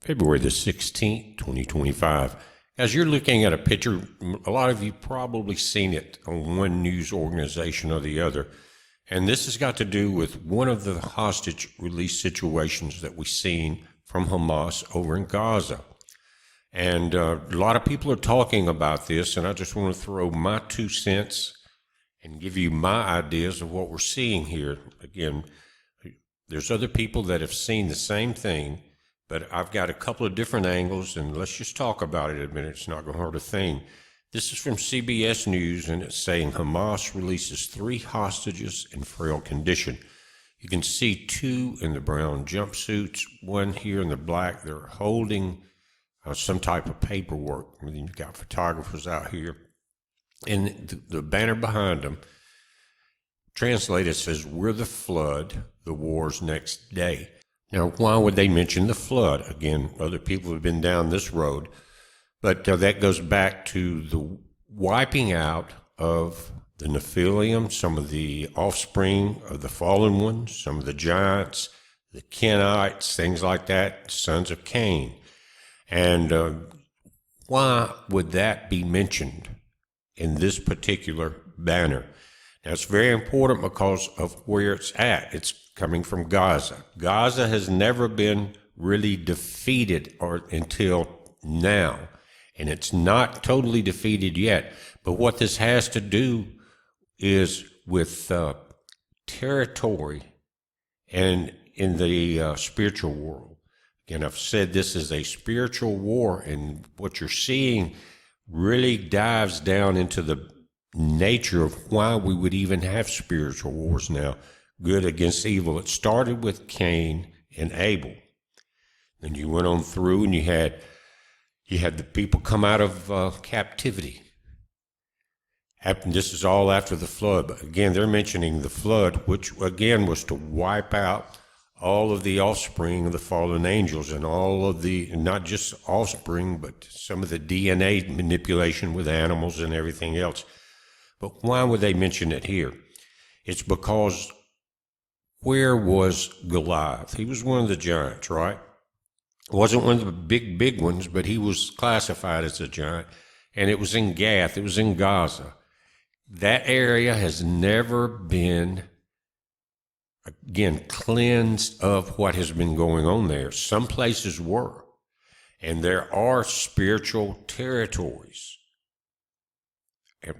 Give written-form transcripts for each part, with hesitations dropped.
February the 16th, 2025. As you're looking at a picture, a lot of you probably seen it on one news organization or the other. And this has got to do with one of the hostage release situations that we've seen from Hamas over in Gaza. And a lot of people are talking about this, and I just want to throw my 2 cents and give you my ideas of what we're seeing here. Again, there's other people that have seen the same thing, but I've got a couple of different angles, and let's just talk about it a minute. It's not going to hurt a thing. This is from CBS News, and it's saying Hamas releases 3 hostages in frail condition. You can see 2 in the brown jumpsuits, 1 here in the black. They're holding some type of paperwork. And then you've got photographers out here. And the banner behind them, translated, says, "We're the flood, the war's next day." Now, why would they mention the flood? Again, other people have been down this road, but that goes back to the wiping out of the Nephilim, some of the offspring of the fallen ones, some of the giants, the Kenites, things like that, sons of Cain. And why would that be mentioned in this particular banner? Now, it's very important because of where it's at. It's coming from Gaza. Gaza has never been really defeated until now, and it's not totally defeated yet. But what this has to do is with territory and in the spiritual world. Again, I've said this is a spiritual war, and what you're seeing really dives down into the nature of why we would even have spiritual wars now, good against evil. It started with Cain and Abel. Then you went on through, and you had the people come out of captivity. This is all after the flood. But again, they're mentioning the flood, which again was to wipe out all of the offspring of the fallen angels, and all of the, not just offspring, but some of the DNA manipulation with animals and everything else. But why would they mention it here? It's because where was Goliath? He was one of the giants, right? Wasn't one of the big ones, but he was classified as a giant. And it was in Gath. It was in Gaza. That area has never been, again, cleansed of what has been going on there. Some places were. And there are spiritual territories.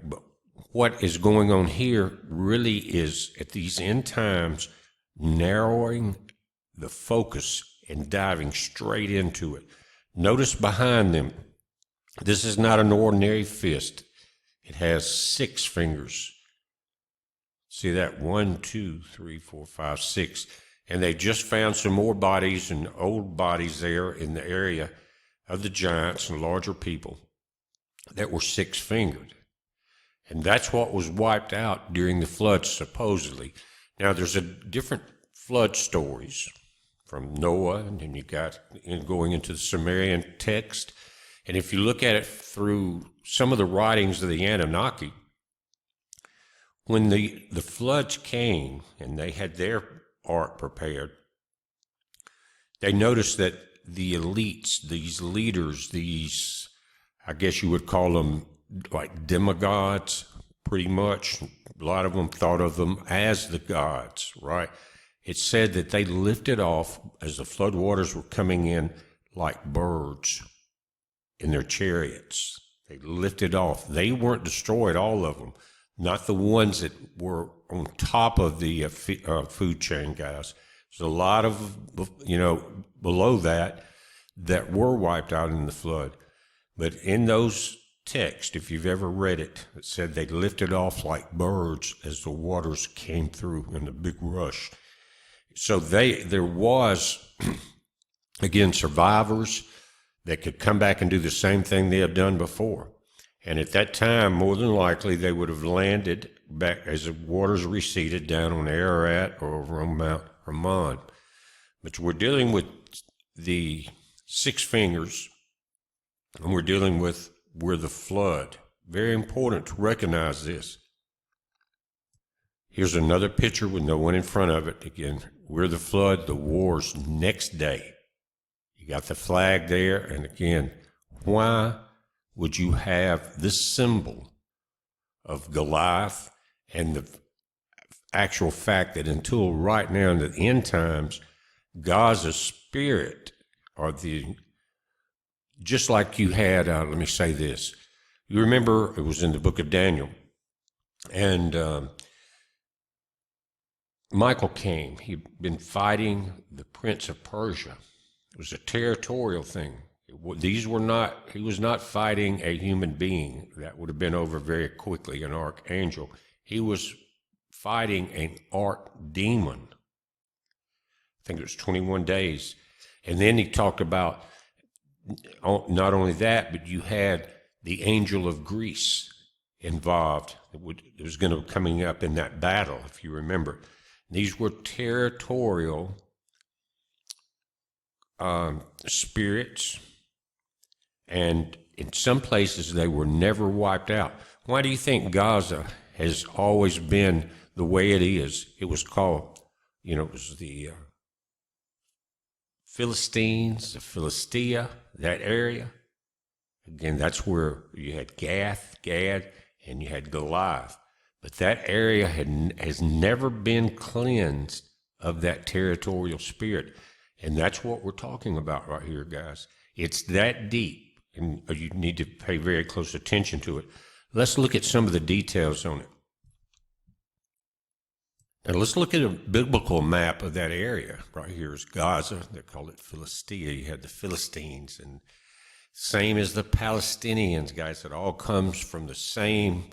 But what is going on here really is, at these end times, narrowing the focus and diving straight into it. Notice behind them, this is not an ordinary fist. It has 6 fingers. See that? 1, 2, 3, 4, 5, 6. And they just found some more bodies and old bodies there in the area of the giants and larger people that were 6-fingered. And that's what was wiped out during the flood, supposedly. Now, there's a different flood stories from Noah, and then you got going into the Sumerian text. And if you look at it through some of the writings of the Anunnaki, when the floods came and they had their ark prepared, they noticed that the elites, these leaders, these, I guess you would call them like demigods, pretty much. A lot of them thought of them as the gods, right? It said that they lifted off as the floodwaters were coming in like birds in their chariots. They lifted off. They weren't destroyed, all of them. Not the ones that were on top of the food chain, guys. There's a lot of, below that were wiped out in the flood. But in those texts, if you've ever read it, it said they lifted off like birds as the waters came through in a big rush. So there was, again, survivors that could come back and do the same thing they had done before. And at that time, more than likely, they would have landed back as the waters receded down on Ararat or over on Mount Hermon. But we're dealing with the 6 fingers, and we're dealing with where the flood. Very important to recognize this. Here's another picture with no one in front of it. Again, we're the flood, the war's next day. You got the flag there. And again, why would you have this symbol of Goliath and the actual fact that until right now in the end times, Gaza's spirit or just like you had, let me say this. You remember it was in the book of Daniel, and Michael came. He'd been fighting the prince of Persia. It was a territorial thing. He was not fighting a human being. That would have been over very quickly, an archangel. He was fighting an archdemon. I think it was 21 days. And then he talked about not only that, but you had the angel of Greece involved. It was going to be coming up in that battle, if you remember. These were territorial spirits, and in some places they were never wiped out. Why do you think Gaza has always been the way it is? It was called, it was the Philistines, the Philistia, that area. Again, that's where you had Gath, Gad, and you had Goliath. But that area has never been cleansed of that territorial spirit. And that's what we're talking about right here, guys. It's that deep, and you need to pay very close attention to it. Let's look at some of the details on it. And let's look at a biblical map of that area. Right here is Gaza. They call it Philistia. You had the Philistines, and same as the Palestinians, guys. It all comes from the same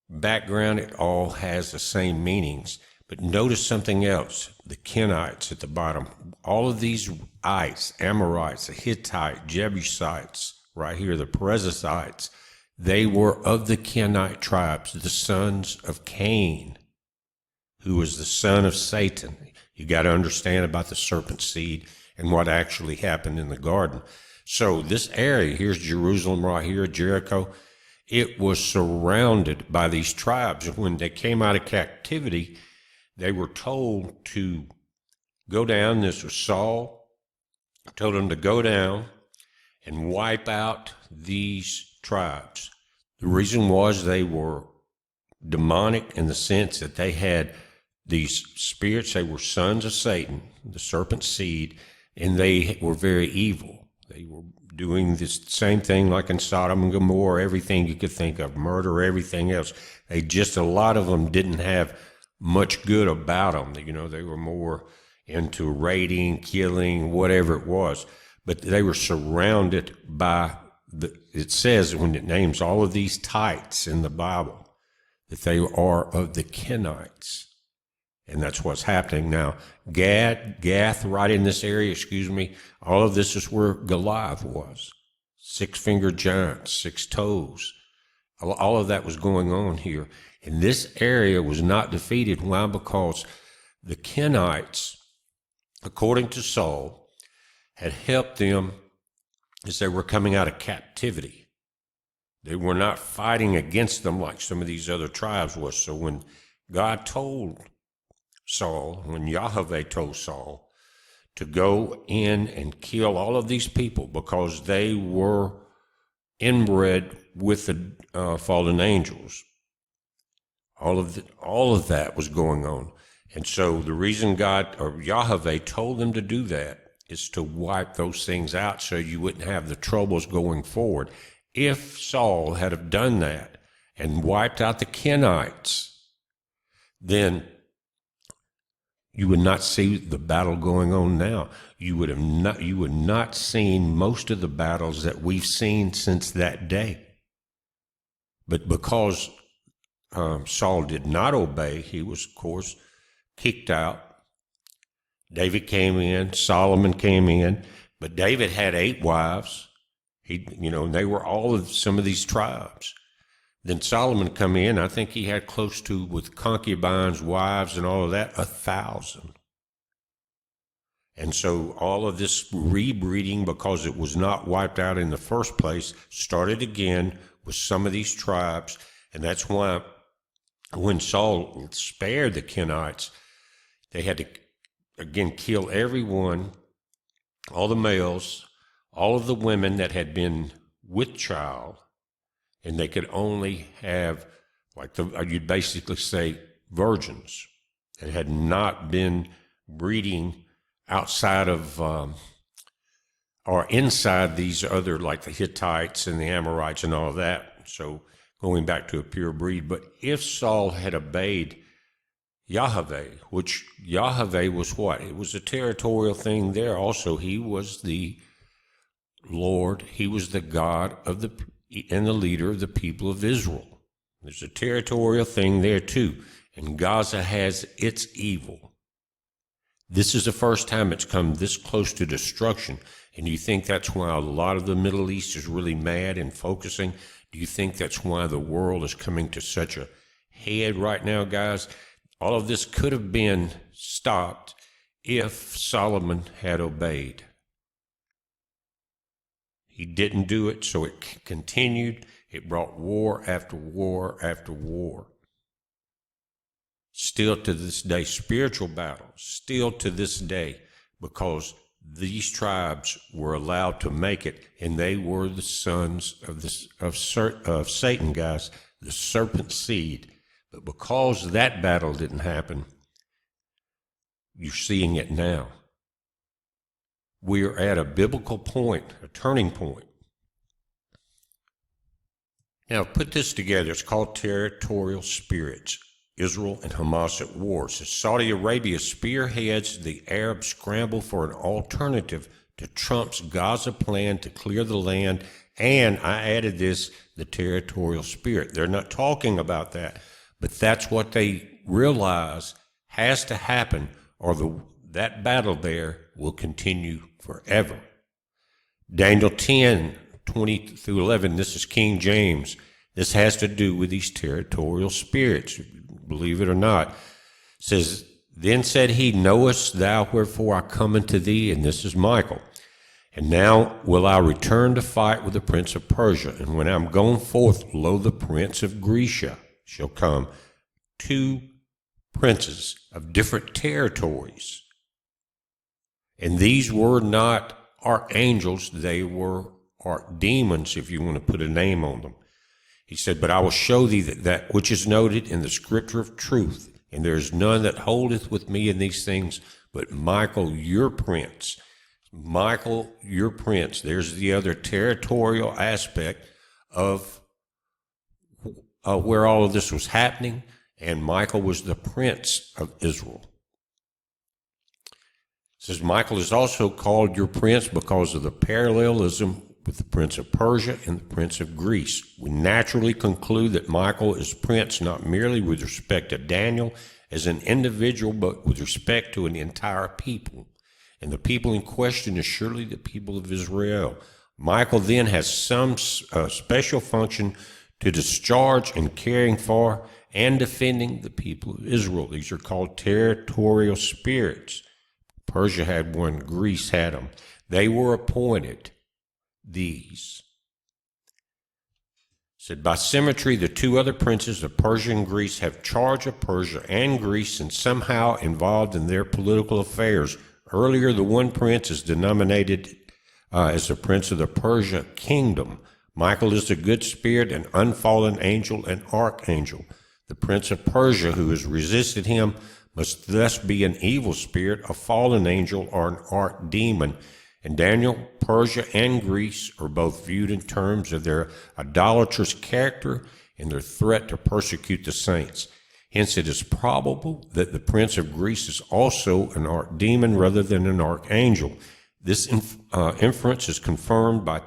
background. It all has the same meanings. But notice something else. The Kenites at the bottom. All of these ites, Amorites, the Hittites, Jebusites, right here, the Perizzites, they were of the Kenite tribes, the sons of Cain, who was the son of Satan. You got to understand about the serpent seed and what actually happened in the garden. So this area, here's Jerusalem right here, Jericho. It was surrounded by these tribes. And when they came out of captivity, they were told to go down. This was Saul, told them to go down and wipe out these tribes. The reason was they were demonic in the sense that they had these spirits. They were sons of Satan, the serpent seed, and they were very evil. They were doing this same thing like in Sodom and Gomorrah, everything you could think of, murder, everything else. A lot of them didn't have much good about them. They were more into raiding, killing, whatever it was. But they were surrounded by, it says when it names all of these tites in the Bible, that they are of the Kenites. And that's what's happening now. Gath, right in this area, all of this is where Goliath was. 6-fingered giant, 6 toes. All of that was going on here. And this area was not defeated. Why? Because the Kenites, according to Saul, had helped them as they were coming out of captivity. They were not fighting against them like some of these other tribes was. So when God told Saul, when Yahweh told Saul to go in and kill all of these people because they were inbred with the fallen angels, all of that was going on. And so the reason God or Yahweh told them to do that is to wipe those things out so you wouldn't have the troubles going forward. If Saul had have done that and wiped out the Kenites, then you would not see the battle going on now. You would not seen most of the battles that we've seen since that day. But because Saul did not obey, he was, of course, kicked out. David came in, Solomon came in, but David had 8 wives. And they were all of some of these tribes. Then Solomon come in, I think he had close to, with concubines, wives, and all of that, 1,000. And so all of this rebreeding, because it was not wiped out in the first place, started again with some of these tribes. And that's why when Saul spared the Kenites, they had to, again, kill everyone all the males, all of the women that had been with child, and they could only have, you'd basically say, virgins that had not been breeding outside of or inside these other, like the Hittites and the Amorites and all of that. So going back to a pure breed. But if Saul had obeyed Yahweh, which Yahweh was what? It was a territorial thing there also. He was the Lord. He was the God of and the leader of the people of Israel. There's a territorial thing there too. And Gaza has its evil. This is the first time it's come this close to destruction. And do you think that's why a lot of the Middle East is really mad and focusing? Do you think that's why the world is coming to such a head right now, guys? All of this could have been stopped if Solomon had obeyed. He didn't do it, so it continued. It brought war after war after war. Still to this day, spiritual battles, still to this day, because these tribes were allowed to make it, and they were the sons of Satan, guys, the serpent seed. But because that battle didn't happen, you're seeing it now. We're at a biblical point, a turning point. Now, put this together. It's called territorial spirits. Israel and Hamas at war. So Saudi Arabia spearheads the Arab scramble for an alternative to Trump's Gaza plan to clear the land. And I added this, the territorial spirit. They're not talking about that, but that's what they realize has to happen, or that battle there will continue forever. Daniel 10:20-11, this is King James. This has to do with these territorial spirits, believe it or not. It says, then said he, knowest thou wherefore I come unto thee? And this is Michael. And now will I return to fight with the prince of Persia. And when I'm gone forth, lo, the prince of Grecia shall come. Two princes of different territories. And these were not archangels, they were archdemons, if you want to put a name on them. He said, but I will show thee that which is noted in the scripture of truth, and there is none that holdeth with me in these things, but Michael, your prince. Michael, your prince. There's the other territorial aspect of where all of this was happening, and Michael was the prince of Israel. It says, Michael is also called your prince because of the parallelism with the prince of Persia and the prince of Greece. We naturally conclude that Michael is prince not merely with respect to Daniel as an individual, but with respect to an entire people. And the people in question is surely the people of Israel. Michael then has some special function to discharge in caring for and defending the people of Israel. These are called territorial spirits. Persia had one, Greece had them. They were appointed. These said, by symmetry, the two other princes of Persia and Greece have charge of Persia and Greece and somehow involved in their political affairs. Earlier, the one prince is denominated as the prince of the Persia kingdom. Michael is the good spirit, an unfallen angel, an archangel. The prince of Persia, who has resisted him, must thus be an evil spirit, a fallen angel, or an archdemon. And Daniel, Persia, and Greece are both viewed in terms of their idolatrous character and their threat to persecute the saints. Hence, it is probable that the prince of Greece is also an archdemon rather than an archangel. This inference is confirmed by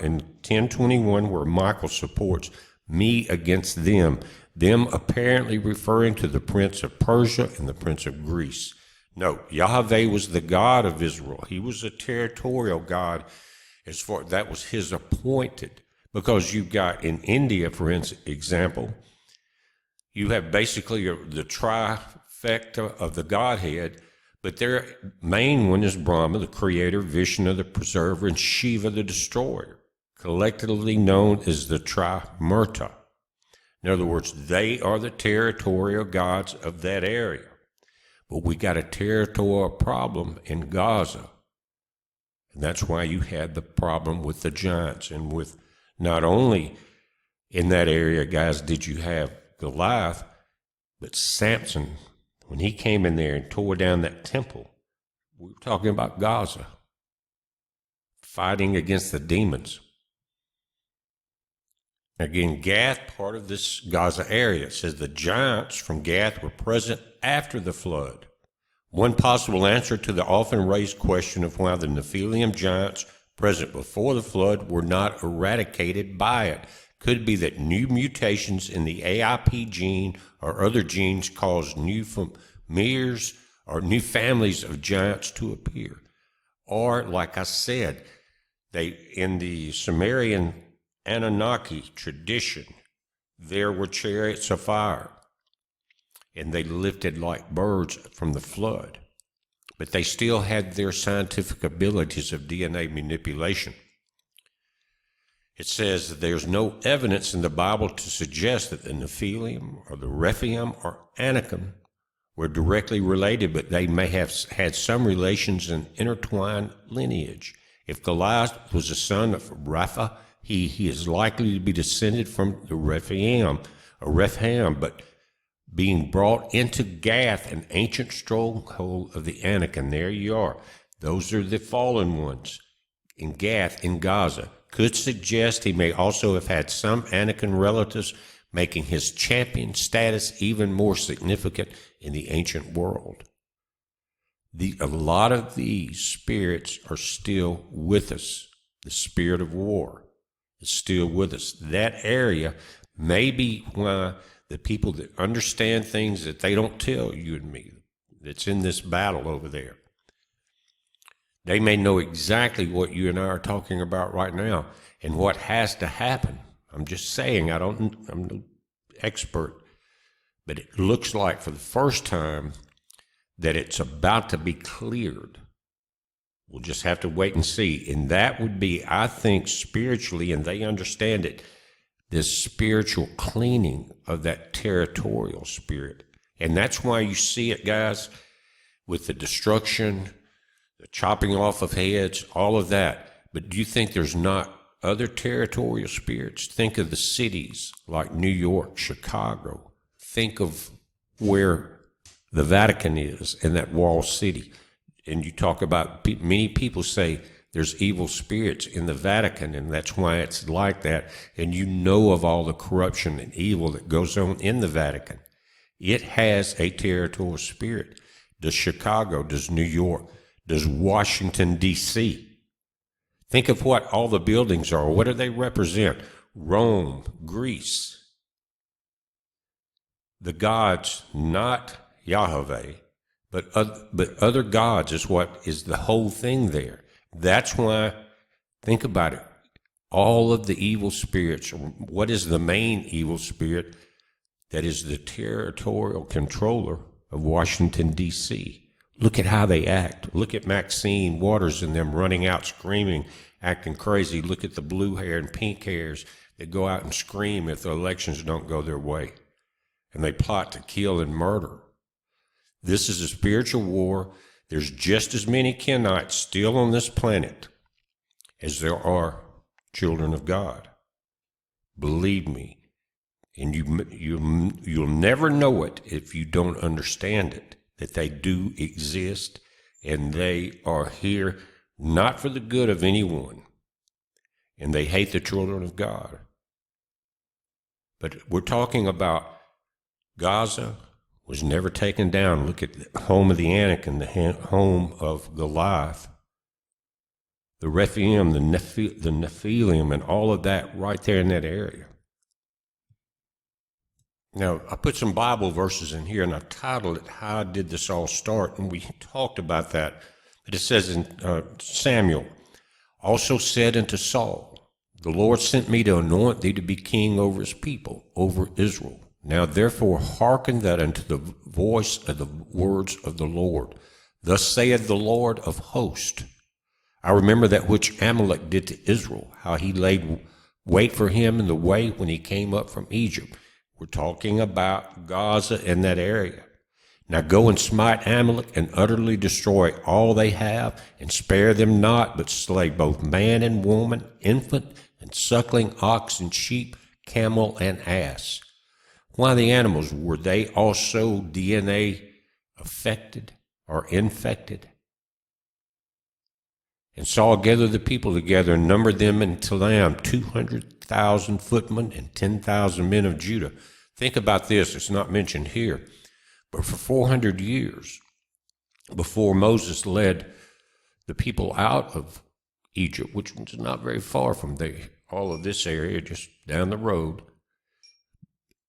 in 10:21, where Michael supports me against them apparently referring to the prince of Persia and the prince of Greece. Note, Yahweh was the God of Israel. He was a territorial God, as far that was his appointed. Because you've got in India, for example, you have basically the trifecta of the Godhead, but their main one is Brahma, the creator, Vishnu, the preserver, and Shiva, the destroyer, collectively known as the Trimurti. In other words, they are the territorial gods of that area. But we got a territorial problem in Gaza. And that's why you had the problem with the giants. And with not only in that area, guys, did you have Goliath, but Samson, when he came in there and tore down that temple, we were talking about Gaza, fighting against the demons. Again, Gath, part of this Gaza area, it says the giants from Gath were present after the flood. One possible answer to the often raised question of why the Nephilim giants present before the flood were not eradicated by it could be that new mutations in the AIP gene or other genes caused new familiars or new families of giants to appear. Or, like I said, in the Sumerian Anunnaki tradition, there were chariots of fire, and they lifted like birds from the flood. But they still had their scientific abilities of DNA manipulation. It says that there's no evidence in the Bible to suggest that the Nephilim or the Rephaim or Anakim were directly related, but they may have had some relations and intertwined lineage. If Goliath was a son of Rapha, he is likely to be descended from the Rephaim, but being brought into Gath, an ancient stronghold of the Anak. And there you are. Those are the fallen ones in Gath, in Gaza. Could suggest he may also have had some Anakin relatives, making his champion status even more significant in the ancient world. A lot of these spirits are still with us. The spirit of war is still with us. That area may be why the people that understand things that they don't tell you and me, that's in this battle over there, they may know exactly what you and I are talking about right now and what has to happen. I'm just saying, I'm no expert, but it looks like for the first time that it's about to be cleared. We'll just have to wait and see. And that would be, I think, spiritually, and they understand it, this spiritual cleaning of that territorial spirit. And that's why you see it, guys, with the destruction, the chopping off of heads, all of that. But do you think there's not other territorial spirits? Think of the cities like New York, Chicago. Think of where the Vatican is in that walled city. And you talk about, many people say there's evil spirits in the Vatican, and that's why it's like that. And you know of all the corruption and evil that goes on in the Vatican. It has a territorial spirit. Does Chicago, does New York, does Washington, D.C.? Think of what all the buildings are. What do they represent? Rome, Greece. The gods, not Yahweh, but other gods is what is the whole thing there. That's why, think about it, all of the evil spirits, what is the main evil spirit? That is the territorial controller of Washington, D.C. Look at how they act. Look at Maxine Waters and them running out screaming, acting crazy. Look at the blue hair and pink hairs that go out and scream if the elections don't go their way. And they plot to kill and murder. This is a spiritual war. There's just as many Kenites still on this planet as there are children of God. Believe me. And you'll never know it if you don't understand it, that they do exist and they are here not for the good of anyone. And they hate the children of God. But we're talking about Gaza was never taken down. Look at the home of the Anak and the home of Goliath. The Rephaim, the Nephilim, and all of that right there in that area. Now, I put some Bible verses in here, and I titled it, How Did This All Start? And we talked about that. But it says in Samuel, also said unto Saul, the Lord sent me to anoint thee to be king over his people, over Israel. Now therefore hearken that unto the voice of the words of the Lord. Thus saith the Lord of hosts. I remember that which Amalek did to Israel, how he laid wait for him in the way when he came up from Egypt. We're talking about Gaza and that area. Now go and smite Amalek and utterly destroy all they have, and spare them not, but slay both man and woman, infant and suckling, ox and sheep, camel and ass. Why, the animals, were they also DNA affected or infected? And Saul gathered the people together and numbered them in Telaim, 200,000 footmen and 10,000 men of Judah. Think about this, it's not mentioned here. But for 400 years, before Moses led the people out of Egypt, which was not very far from all of this area, just down the road,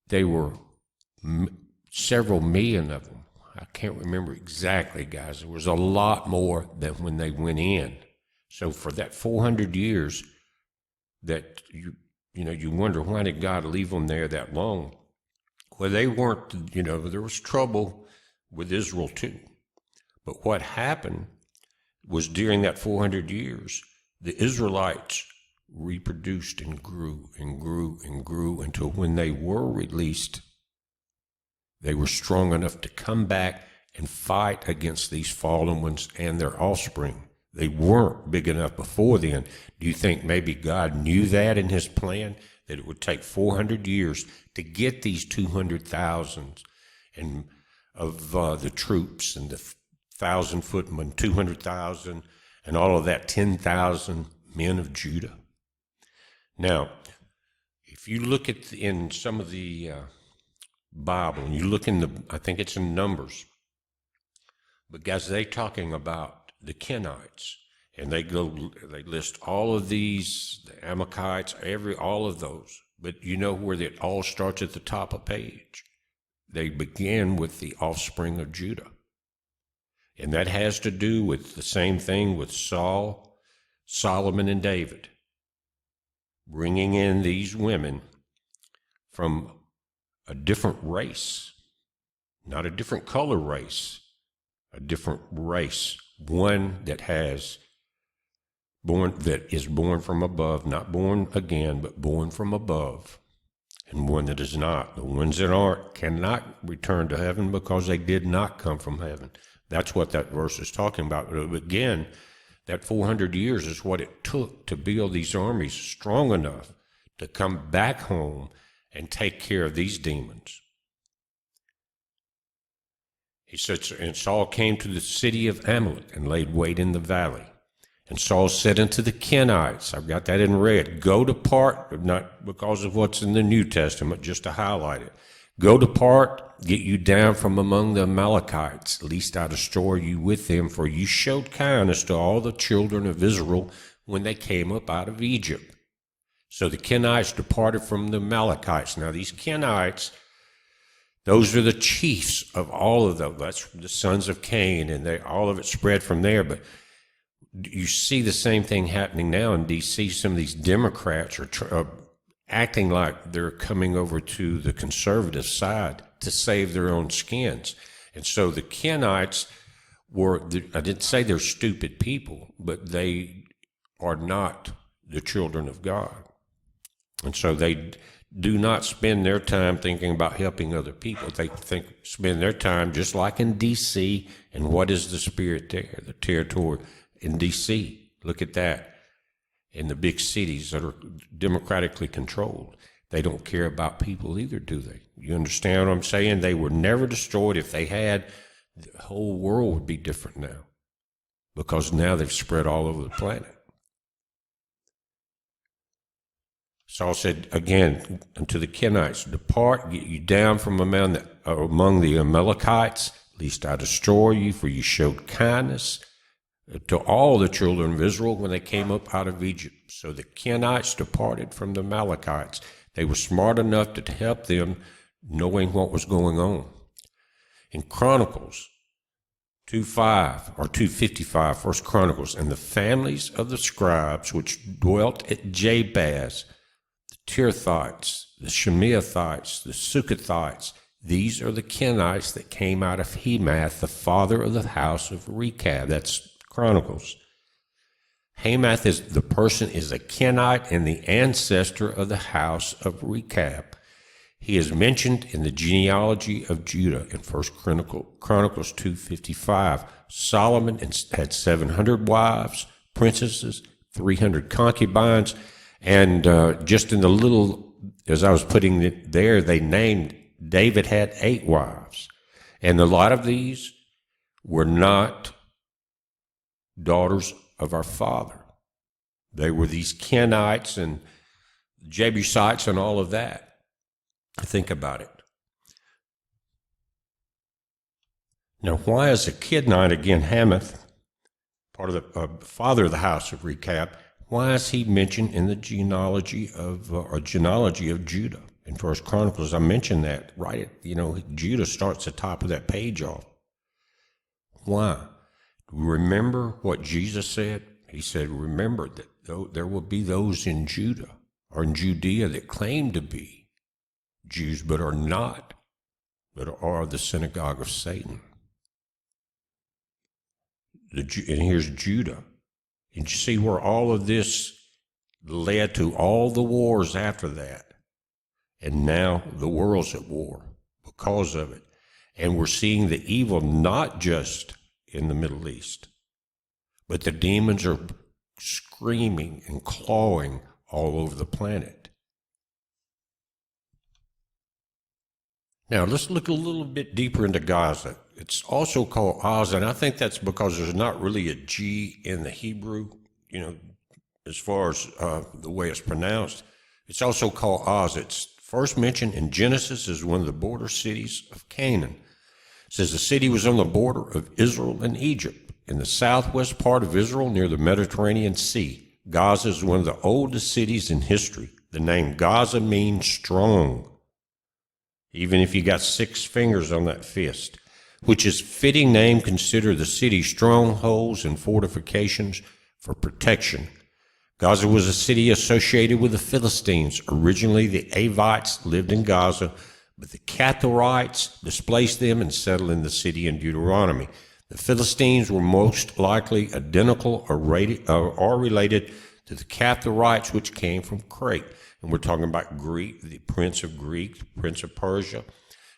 they were several million of them. I can't remember exactly, guys. There was a lot more than when they went in. So for that 400 years, that you wonder, why did God leave them there that long? Well, they weren't, there was trouble with Israel too. But what happened was during that 400 years, the Israelites reproduced and grew and grew and grew until when they were released, they were strong enough to come back and fight against these fallen ones and their offspring. They weren't big enough before then. Do you think maybe God knew that in his plan, that it would take 400 years to get these 200,000 and of the troops and the 1,000 footmen, 200,000, and all of that 10,000 men of Judah? Now, if you look at in some of the Bible, and you look I think it's in Numbers, but guys, they're talking about the Kenites, and they list all of these, the Amalekites, all of those. But you know where it all starts at the top of page? They begin with the offspring of Judah. And that has to do with the same thing with Saul, Solomon, and David. Bringing in these women from a different race, not a different color race, a different race, one that is born from above, not born again, but born from above, and one that is not. The ones that aren't cannot return to heaven because they did not come from heaven. That's what that verse is talking about. But again, that 400 years is what it took to build these armies strong enough to come back home and take care of these demons. He says, and Saul came to the city of Amalek and laid wait in the valley. And Saul said unto the Kenites, I've got that in red, go depart, not because of what's in the New Testament, just to highlight it. Go depart, get you down from among the Amalekites, lest I destroy you with them, for you showed kindness to all the children of Israel when they came up out of Egypt. So the Kenites departed from the Amalekites. Now these Kenites, those are the chiefs of all of them. That's the sons of Cain, and all of it spread from there. But you see the same thing happening now in D.C. Some of these Democrats are acting like they're coming over to the conservative side to save their own skins. And so the Kenites I didn't say they're stupid people, but they are not the children of God. And so they do not spend their time thinking about helping other people. They spend their time just like in D.C. And what is the spirit there? The territory in D.C. Look at that. In the big cities that are democratically controlled, they don't care about people either, do they? You understand what I'm saying? They were never destroyed. If they had, the whole world would be different now, because now they've spread all over the planet. Saul said again unto the Kenites, depart, get you down from among the Amalekites, lest I destroy you, for you showed kindness to all the children of Israel when they came up out of Egypt. So the Kenites departed from the Amalekites. They were smart enough to help them, knowing what was going on. In Chronicles 2:5 or 2:55, First Chronicles, and the families of the scribes which dwelt at Jabaz, the Tirathites, the Shemeathites, the Sukkothites, these are the Kenites that came out of Hemath, the father of the house of Rechab. That's Chronicles. Hemath is a Kenite and the ancestor of the house of Rechab. He is mentioned in the genealogy of Judah in 1 Chronicles 2:55. Solomon had 700 wives, princesses, 300 concubines, and just in the little, as I was putting it there, they named David had 8 wives. And a lot of these were not daughters of our father. They were these Kenites and Jebusites and all of that. Think about it. Now, why is a Kenite, again, Hamath, part of the father of the house of recap, why is he mentioned in the genealogy of Judah in 1 Chronicles? I mentioned that, right? Judah starts the top of that page off. Why? Remember what Jesus said? He said, remember that there will be those in Judah or in Judea that claim to be Jews but are not, but are the synagogue of Satan. And here's Judah. And you see where all of this led to all the wars after that. And now the world's at war because of it. And we're seeing the evil not just in the Middle East, but the demons are screaming and clawing all over the planet. Now, let's look a little bit deeper into Gaza. It's also called Gaza, and I think that's because there's not really a G in the Hebrew, as far as the way it's pronounced. It's also called Gaza. It's first mentioned in Genesis as one of the border cities of Canaan. It says the city was on the border of Israel and Egypt, in the southwest part of Israel near the Mediterranean Sea. Gaza is one of the oldest cities in history. The name Gaza means strong, even if you got 6 fingers on that fist, which is fitting name consider the city strongholds and fortifications for protection. Gaza was a city associated with the Philistines. Originally, the Avites lived in Gaza, but the Kenites displaced them and settled in the city in Deuteronomy. The Philistines were most likely identical or related to the Kenites, which came from Crete. And we're talking about Greek, the prince of Persia. It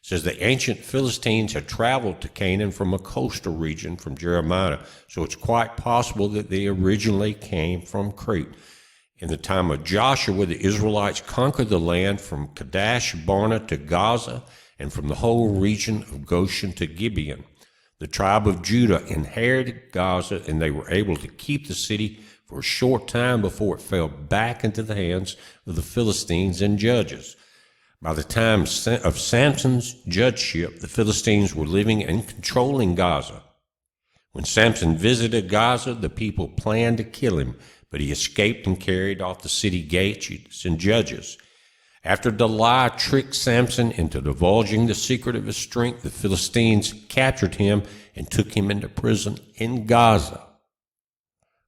says the ancient Philistines had traveled to Canaan from a coastal region from Jeremiah, so it's quite possible that they originally came from Crete. In the time of Joshua, the Israelites conquered the land from Kadesh Barnea to Gaza and from the whole region of Goshen to Gibeon. The tribe of Judah inherited Gaza, and they were able to keep the city for a short time before it fell back into the hands of the Philistines and judges. By the time of Samson's judgeship, the Philistines were living and controlling Gaza. When Samson visited Gaza, the people planned to kill him, but he escaped and carried off the city gates and judges. After Delilah tricked Samson into divulging the secret of his strength, the Philistines captured him and took him into prison in Gaza.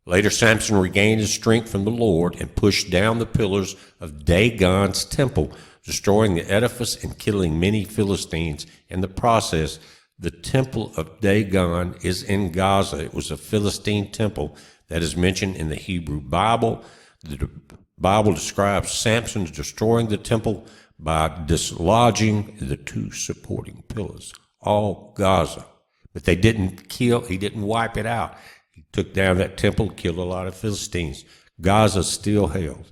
Later, Samson regained his strength from the Lord and pushed down the pillars of Dagon's temple, destroying the edifice and killing many Philistines. In the process, the temple of Dagon is in Gaza. It was a Philistine temple that is mentioned in the Hebrew Bible. The Bible describes Samson's destroying the temple by dislodging the 2 supporting pillars, all Gaza. But he didn't wipe it out. He took down that temple, killed a lot of Philistines. Gaza still held.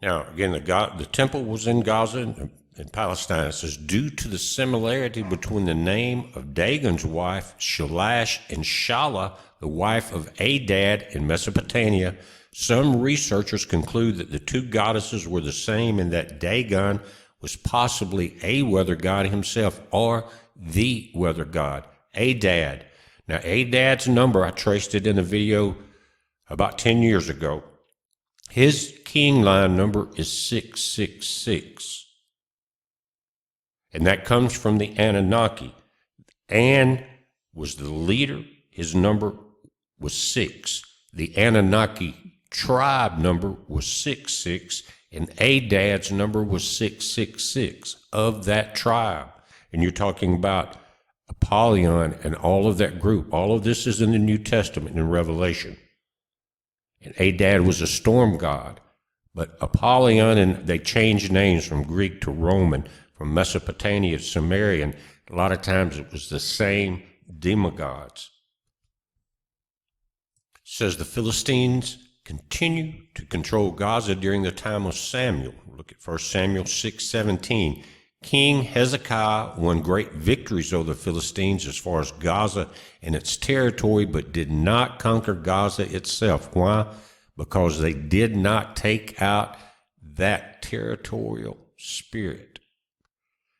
Now, again, the temple was in Gaza in Palestine. It says, due to the similarity between the name of Dagon's wife, Shalash, and Shala, the wife of Adad in Mesopotamia, some researchers conclude that the 2 goddesses were the same and that Dagon was possibly a weather god himself or the weather god, Adad. Now, Adad's number, I traced it in a video about 10 years ago. His king line number is 666. And that comes from the Anunnaki. An was the leader. His number was 6. The Anunnaki tribe number was 66, and Adad's number was 666 of that tribe. And you're talking about Apollyon and all of that group. All of this is in the New Testament in Revelation. And Adad was a storm god. But Apollyon, and they changed names from Greek to Roman, from Mesopotamia to Sumerian. A lot of times it was the same demigods. It says the Philistines continue to control Gaza during the time of Samuel. Look at 1 Samuel 6:17. King Hezekiah won great victories over the Philistines as far as Gaza and its territory, but did not conquer Gaza itself. Why? Because they did not take out that territorial spirit.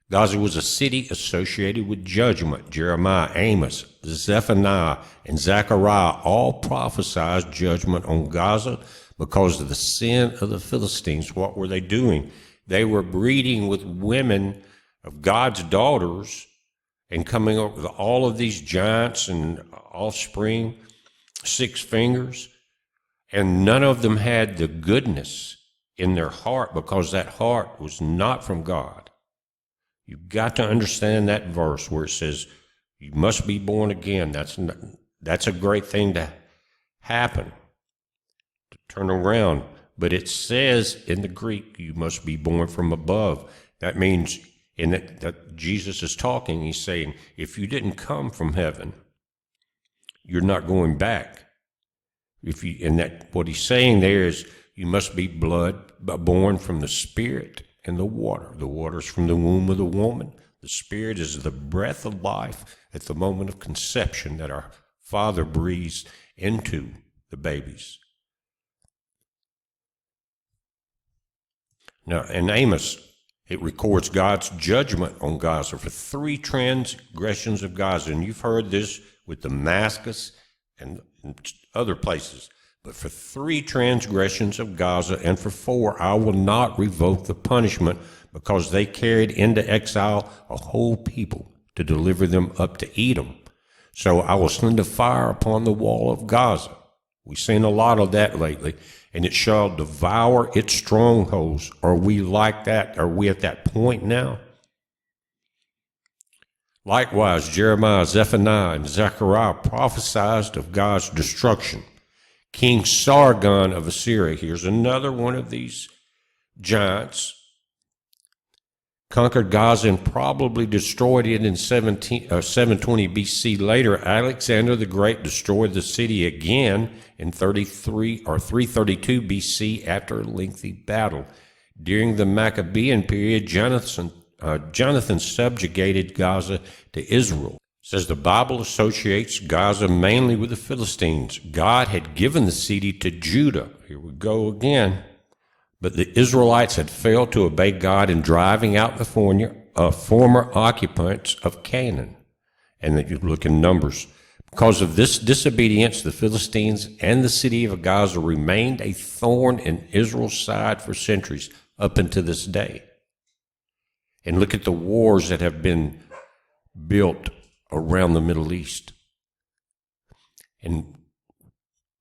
Gaza was a city associated with judgment. Jeremiah, Amos, Zephaniah, and Zechariah all prophesied judgment on Gaza because of the sin of the Philistines. What were they doing? They were breeding with women of God's daughters and coming up with all of these giants and offspring, 6 fingers, and none of them had the goodness in their heart because that heart was not from God. You've got to understand that verse where it says, you must be born again. That's a great thing to happen, to turn around. But it says in the Greek, you must be born from above. That means that Jesus is talking, he's saying, if you didn't come from heaven, you're not going back. What he's saying there is, you must be born from the Spirit and the water. The water is from the womb of the woman. The Spirit is the breath of life at the moment of conception that our Father breathes into the babies. Now, in Amos, it records God's judgment on Gaza for 3 transgressions of Gaza. And you've heard this with Damascus and other places. But for 3 transgressions of Gaza, and for 4, I will not revoke the punishment, because they carried into exile a whole people to deliver them up to Edom. So I will send a fire upon the wall of Gaza. We've seen a lot of that lately. And it shall devour its strongholds. Are we like that? Are we at that point now? Likewise, Jeremiah, Zephaniah, and Zechariah prophesied of God's destruction. King Sargon of Assyria, here's another one of these giants, conquered Gaza and probably destroyed it in 720 BC. Later, Alexander the Great destroyed the city again in 332 BC after a lengthy battle. During the Maccabean period, Jonathan subjugated Gaza to Israel. It says the Bible associates Gaza mainly with the Philistines. God had given the city to Judah. Here we go again. But the Israelites had failed to obey God in driving out the former occupants of Canaan. And that you look in Numbers. Because of this disobedience, the Philistines and the city of Gaza remained a thorn in Israel's side for centuries, up until this day. And look at the wars that have been built around the Middle East. And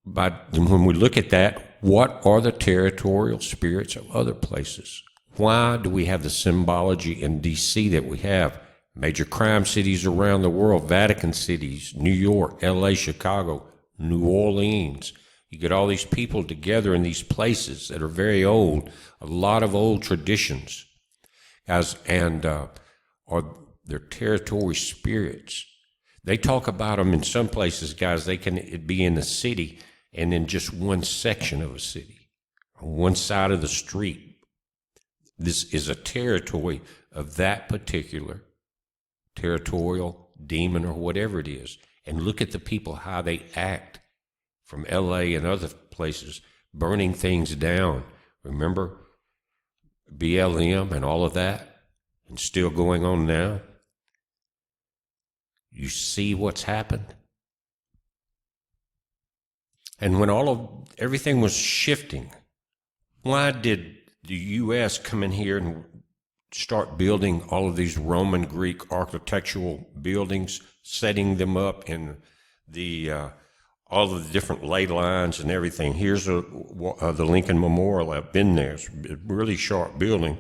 when we look at that, what are the territorial spirits of other places? Why do we have the symbology in D.C. that we have? Major crime cities around the world, Vatican cities, New York, L.A., Chicago, New Orleans. You get all these people together in these places that are very old, a lot of old traditions, guys, and are their territory spirits. They talk about them in some places, guys. They can be in the city and in just one section of a city, on one side of the street. This is a territory of that particular territorial demon or whatever it is. And look at the people, how they act from L.A. and other places, burning things down. Remember BLM and all of that, and still going on now? You see what's happened? And when everything was shifting, why did the U.S. come in here and start building all of these Roman Greek architectural buildings, setting them up in all of the different ley lines and everything? Here's the Lincoln Memorial. I've been there. It's a really sharp building.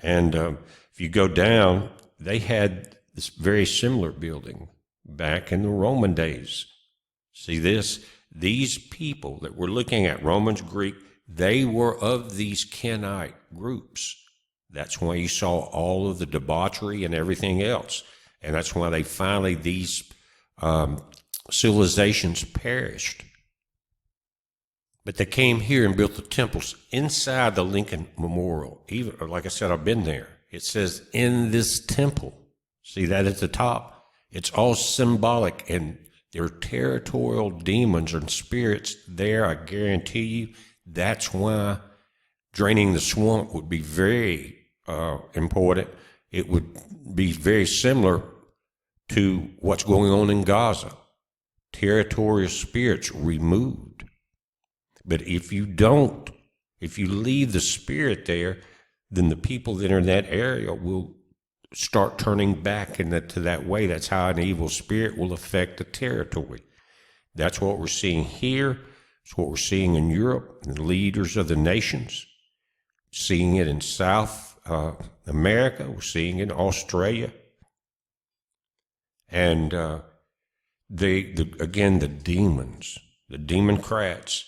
And if you go down, they had this very similar building back in the Roman days. See this? These people that we're looking at, Romans, Greek, they were of these Kenite groups. That's why you saw all of the debauchery and everything else. And that's why these civilizations perished. But they came here and built the temples inside the Lincoln Memorial. Even, like I said, I've been there. It says, in this temple. See that at the top? It's all symbolic, and there are territorial demons and spirits there. I guarantee you. That's why draining the swamp would be very important. It would be very similar to what's going on in Gaza. Territorial spirits removed. But if you leave the spirit there, then the people that are in that area will start turning back to that way. That's how an evil spirit will affect the territory. That's what we're seeing here. It's what we're seeing in Europe, the leaders of the nations. Seeing it in South America. We're seeing it in Australia. And again, the demons, the democrats,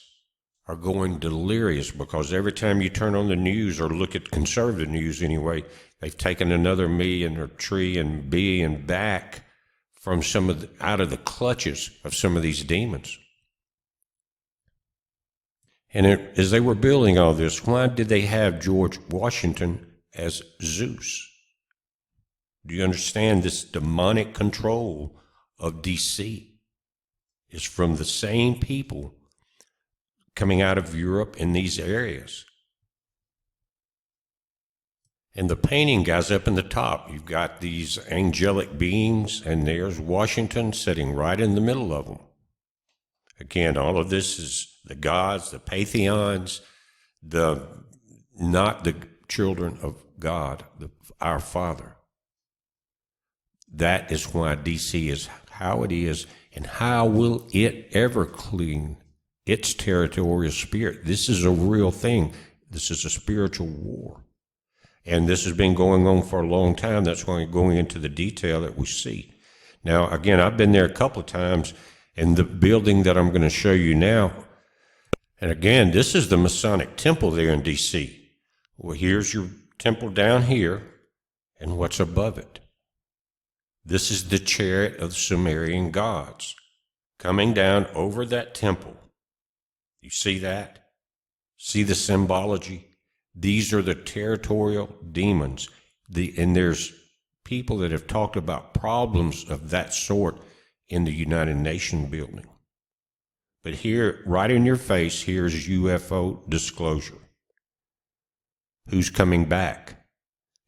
are going delirious because every time you turn on the news or look at conservative news anyway, they've taken another million or trillion billion back from out of the clutches of some of these demons. And as they were building all this, why did they have George Washington as Zeus? Do you understand this demonic control of D.C. is from the same people coming out of Europe in these areas? And the painting, guys, up in the top, you've got these angelic beings, and there's Washington sitting right in the middle of them. Again, all of this is the gods, the pantheons, not the children of God, our Father. That is why D.C. is how it is, and how will it ever clean its territorial spirit? This is a real thing. This is a spiritual war. And this has been going on for a long time. That's why we're going into the detail that we see. Now, again, I've been there a couple of times, and the building that I'm going to show you now, and again, this is the Masonic temple there in D.C. Well, here's your temple down here, and what's above it? This is the chariot of the Sumerian gods coming down over that temple. You see that? See the symbology? These are the territorial demons. And there's people that have talked about problems of that sort in the United Nations building. But here, right in your face, here's UFO disclosure. Who's coming back?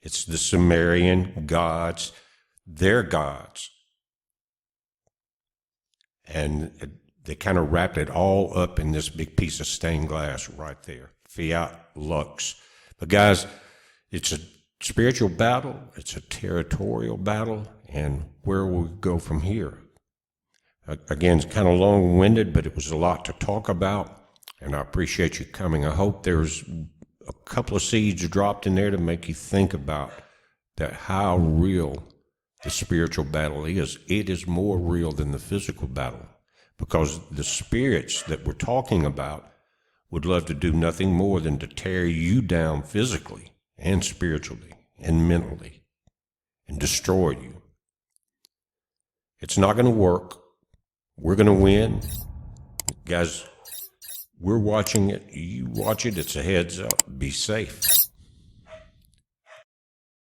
It's the Sumerian gods, their gods. And they kind of wrapped it all up in this big piece of stained glass right there. Fiat Lux. But guys, it's a spiritual battle. It's a territorial battle. And where will we go from here? Again, it's kind of long-winded, but it was a lot to talk about. And I appreciate you coming. I hope there's a couple of seeds dropped in there to make you think about that, how real the spiritual battle is. It is more real than the physical battle, because the spirits that we're talking about would love to do nothing more than to tear you down physically and spiritually and mentally and destroy you. It's not going to work. We're going to win. Guys, we're watching it. You watch it. It's a heads up. Be safe.